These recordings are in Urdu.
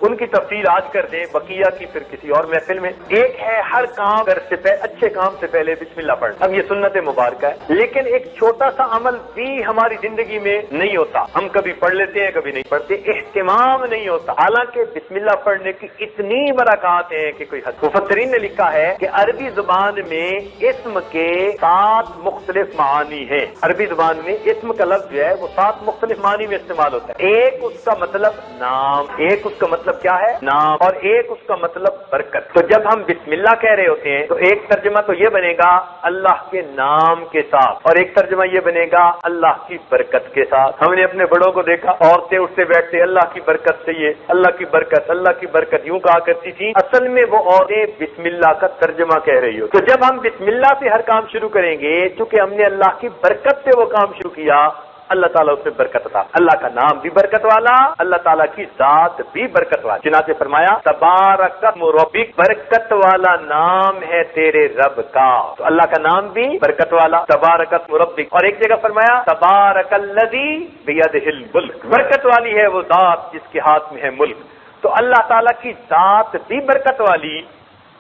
ان کی تفصیل آج کر دیں، بقیہ کی پھر کسی اور محفل میں۔ ایک ہے ہر کام سے اچھے کام سے پہلے بسم اللہ پڑھنا، اب یہ سنت مبارکہ ہے، لیکن ایک چھوٹا سا عمل بھی ہماری زندگی میں نہیں ہوتا، ہم کبھی پڑھ لیتے ہیں کبھی نہیں پڑھتے، اہتمام نہیں ہوتا، حالانکہ بسم اللہ پڑھنے کی اتنی برکات ہیں کہ کوئی حد۔ مفسرین نے لکھا ہے کہ عربی زبان میں اسم کے 7 مختلف معانی ہیں، عربی زبان میں اسم کا لفظ جو ہے وہ 7 مختلف معنی میں استعمال ہوتا ہے۔ ایک اس کا مطلب نام، ایک اس کا مطلب کیا ہے نام، اور ایک اس کا مطلب برکت۔ تو جب ہم بسم اللہ کہہ رہے ہوتے ہیں تو ایک ترجمہ تو یہ بنے گا اللہ کے نام کے ساتھ، اور ایک ترجمہ یہ بنے گا اللہ کی برکت کے ساتھ۔ ہم نے اپنے بڑوں کو دیکھا، عورتیں اٹھتے بیٹھتے اللہ کی برکت سے، یہ اللہ کی برکت، اللہ کی برکت یوں کہا کرتی تھی، اصل میں وہ عورتیں بسم اللہ کا ترجمہ کہہ رہی ہو۔ تو جب ہم بسم اللہ سے ہر کام شروع کریں گے، چونکہ ہم نے اللہ کی برکت سے وہ کام شروع کیا، اللہ تعالیٰ اس میں برکت عطا۔ اللہ کا نام بھی برکت والا، اللہ تعالیٰ کی ذات بھی برکت والا۔ چنانچہ فرمایا تبارک اسم ربک، برکت والا نام ہے تیرے رب کا، تو اللہ کا نام بھی برکت والا، تبارک اسم ربک۔ اور ایک جگہ فرمایا تبارک الذی بیدہ الملک، برکت والی ہے وہ ذات جس کے ہاتھ میں ہے ملک۔ تو اللہ تعالیٰ کی ذات بھی برکت والی،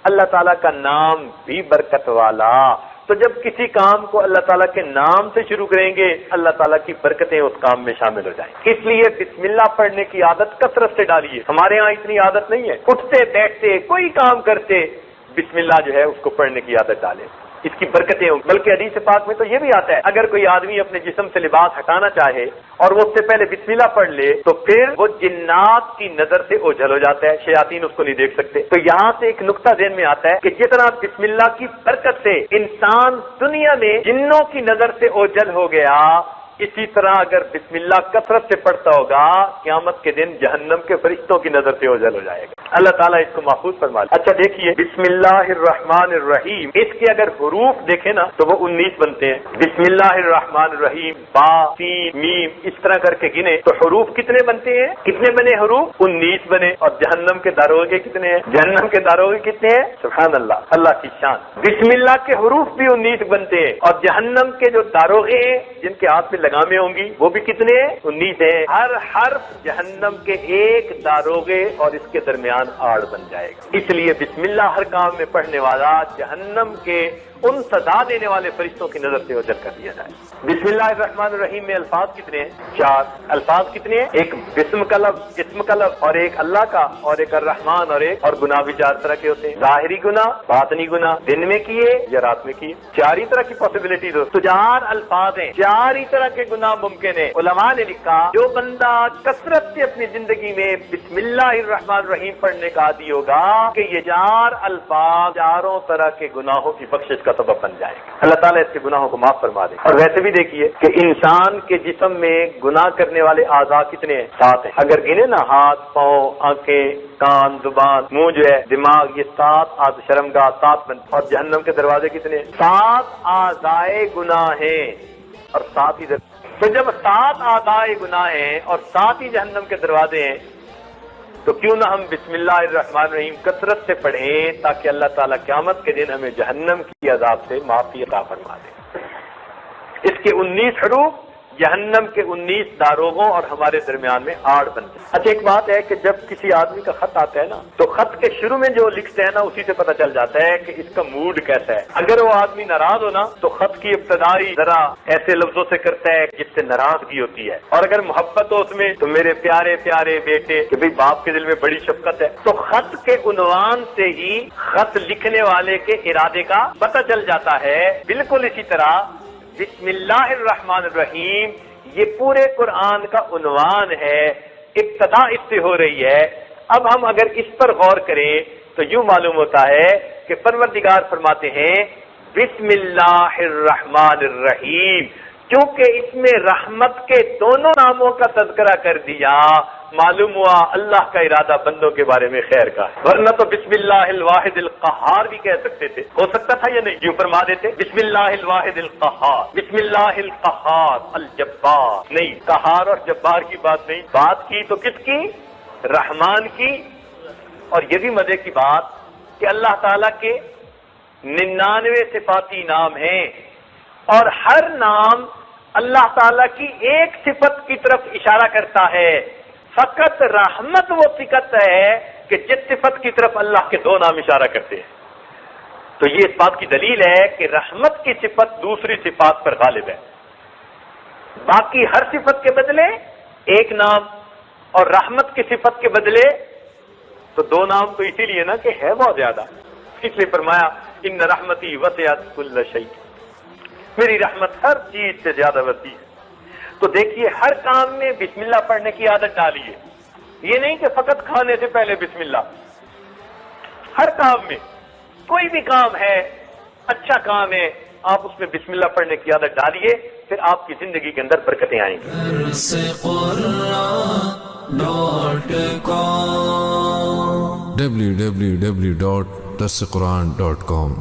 اللہ تعالیٰ کا نام بھی برکت والا۔ تو جب کسی کام کو اللہ تعالیٰ کے نام سے شروع کریں گے، اللہ تعالیٰ کی برکتیں اس کام میں شامل ہو جائیں گی۔ اس لیے بسم اللہ پڑھنے کی عادت کثرت سے ڈالیے۔ ہمارے ہاں اتنی عادت نہیں ہے، اٹھتے بیٹھتے کوئی کام کرتے بسم اللہ جو ہے اس کو پڑھنے کی عادت ڈالیں، اس کی برکتیں ہوں۔ بلکہ حدیث پاک میں تو یہ بھی آتا ہے اگر کوئی آدمی اپنے جسم سے لباس ہٹانا چاہے اور وہ اس سے پہلے بسم اللہ پڑھ لے تو پھر وہ جنات کی نظر سے اوجھل ہو جاتا ہے، شیاطین اس کو نہیں دیکھ سکتے۔ تو یہاں سے ایک نقطہ ذہن میں آتا ہے کہ جتنا بسم اللہ کی برکت سے انسان دنیا میں جنوں کی نظر سے اوجھل ہو گیا، اسی طرح اگر بسم اللہ کثرت سے پڑھتا ہوگا قیامت کے دن جہنم کے فرشتوں کی نظر سے اوجھل ہو جائے گا۔ اللہ تعالیٰ اس کو محفوظ فرما لے۔ اچھا دیکھیے بسم اللہ الرحمن الرحیم، اس کے اگر حروف دیکھیں نا تو وہ 19 بنتے ہیں۔ بسم اللہ الرحمن الرحیم، با سین میم اس طرح کر کے گنے تو حروف کتنے بنتے ہیں؟ کتنے بنے حروف؟ 19 بنے۔ اور جہنم کے داروغے کتنے ہیں؟ جہنم کے داروغے کتنے ہیں؟ سبحان اللہ، اللہ کی شان۔ بسم اللہ کے حروف بھی 19 بنتے ہیں، اور جہنم کے جو داروغے ہیں جن کے ہاتھ میں لگامیں ہوں گی وہ بھی کتنے ہیں؟ 19 ہیں۔ ہر حرف جہنم کے ایک داروغے اور اس کے درمیان آڑ بن جائے گا۔ اس لیے بسم اللہ ہر کام میں پڑھنے والا جہنم کے ان سزا دینے والے فرشتوں کی نظر سے اوجھل کر دیا جائے۔ بسم اللہ الرحمن الرحیم میں الفاظ کتنے ہیں؟ 4 الفاظ کتنے ہیں؟ ایک بسم کا لفظ، اسم کا لفظ، اور ایک اللہ کا، اور ایک الرحمن، اور گناہ بھی 4 طرح کے ہوتے ہیں، ظاہری گناہ، باطنی گناہ، دن میں کیے یا رات میں کیے، 4 ہی طرح کی پاسبلٹیز ہو۔ تو 4 الفاظ ہیں، 4 ہی طرح کے گناہ ممکن ہے۔ علماء نے لکھا جو بندہ کثرت سے اپنی زندگی میں بسم اللہ الرحمن الرحیم پڑھنے کا عادی ہوگا کہ یہ 4 الفاظ 4 طرح کے گناہوں کی بخشش کا سبب بن جائے گا۔ اللہ تعالیٰ اس کے گناہوں کو معاف فرما دے۔ اور ویسے بھی دیکھیے کہ انسان کے جسم میں گناہ کرنے والے اعضاء کتنے ہیں؟ 7 ہیں۔ اگر گنے نا ہاتھ، پاؤں، آنکھیں، کان، زبان، منہ جو ہے، دماغ، یہ 7 اعضاء، شرمگاہ 7 بن۔ اور جہنم کے دروازے کتنے ہیں؟ 7 اعضائے گناہ ہیں اور 7 ہی تو جب 7 اعضائے گناہ ہیں اور 7 ہی جہنم کے دروازے ہیں تو کیوں نہ ہم بسم اللہ الرحمن الرحیم کثرت سے پڑھیں تاکہ اللہ تعالیٰ قیامت کے دن ہمیں جہنم کی عذاب سے معافی عطا فرما دے۔ اس کے 19 حروف جہنم کے 19 داروغوں اور ہمارے درمیان میں آڑ بنتے ہیں۔ اچھا ایک بات ہے کہ جب کسی آدمی کا خط آتا ہے نا تو خط کے شروع میں جو لکھتے ہیں نا اسی سے پتہ چل جاتا ہے کہ اس کا موڈ کیسا ہے۔ اگر وہ آدمی ناراض ہو نا تو خط کی ابتدائی ذرا ایسے لفظوں سے کرتا ہے جس سے ناراضگی ہوتی ہے، اور اگر محبت ہو اس میں تو میرے پیارے پیارے بیٹے، کہ بھئی باپ کے دل میں بڑی شفقت ہے، تو خط کے عنوان سے ہی خط لکھنے والے کے ارادے کا پتہ چل جاتا ہے۔ بالکل اسی طرح بسم اللہ الرحمن الرحیم یہ پورے قرآن کا عنوان ہے، ابتدا اس سے ہو رہی ہے۔ اب ہم اگر اس پر غور کریں تو یوں معلوم ہوتا ہے کہ پروردگار فرماتے ہیں بسم اللہ الرحمن الرحیم، چونکہ اس میں رحمت کے دونوں ناموں کا تذکرہ کر دیا، معلوم ہوا اللہ کا ارادہ بندوں کے بارے میں خیر کا ہے، ورنہ تو بسم اللہ الواحد القہار بھی کہہ سکتے تھے، ہو سکتا تھا یا نہیں؟ یوں فرما دیتے بسم اللہ الواحد القہار، بسم اللہ القہار الجبار، نہیں، قہار اور جبار کی بات نہیں، بات کی تو کس کی؟ رحمان کی۔ اور یہ بھی مزے کی بات کہ اللہ تعالیٰ کے 99 صفاتی نام ہیں اور ہر نام اللہ تعالیٰ کی ایک صفت کی طرف اشارہ کرتا ہے، فقط رحمت وہ صفت ہے کہ جس صفت کی طرف اللہ کے دو نام اشارہ کرتے ہیں. تو یہ اس بات کی دلیل ہے کہ رحمت کی صفت دوسری صفات پر غالب ہے. باقی ہر صفت کے بدلے ایک نام اور رحمت کی صفت کے بدلے تو دو نام، تو اسی لیے نا کہ ہے بہت زیادہ. اس لیے فرمایا ان رحمتی وسعت کل شیء، میری رحمت ہر چیز سے زیادہ وسیع ہے. تو دیکھیے ہر کام میں بسم اللہ پڑھنے کی عادت ڈالیے. یہ نہیں کہ فقط کھانے سے پہلے بسم اللہ، ہر کام میں کوئی بھی کام ہے، اچھا کام ہے، آپ اس میں بسم اللہ پڑھنے کی عادت ڈالیے، پھر آپ کی زندگی کے اندر برکتیں آئیں گی. www.darsequran.com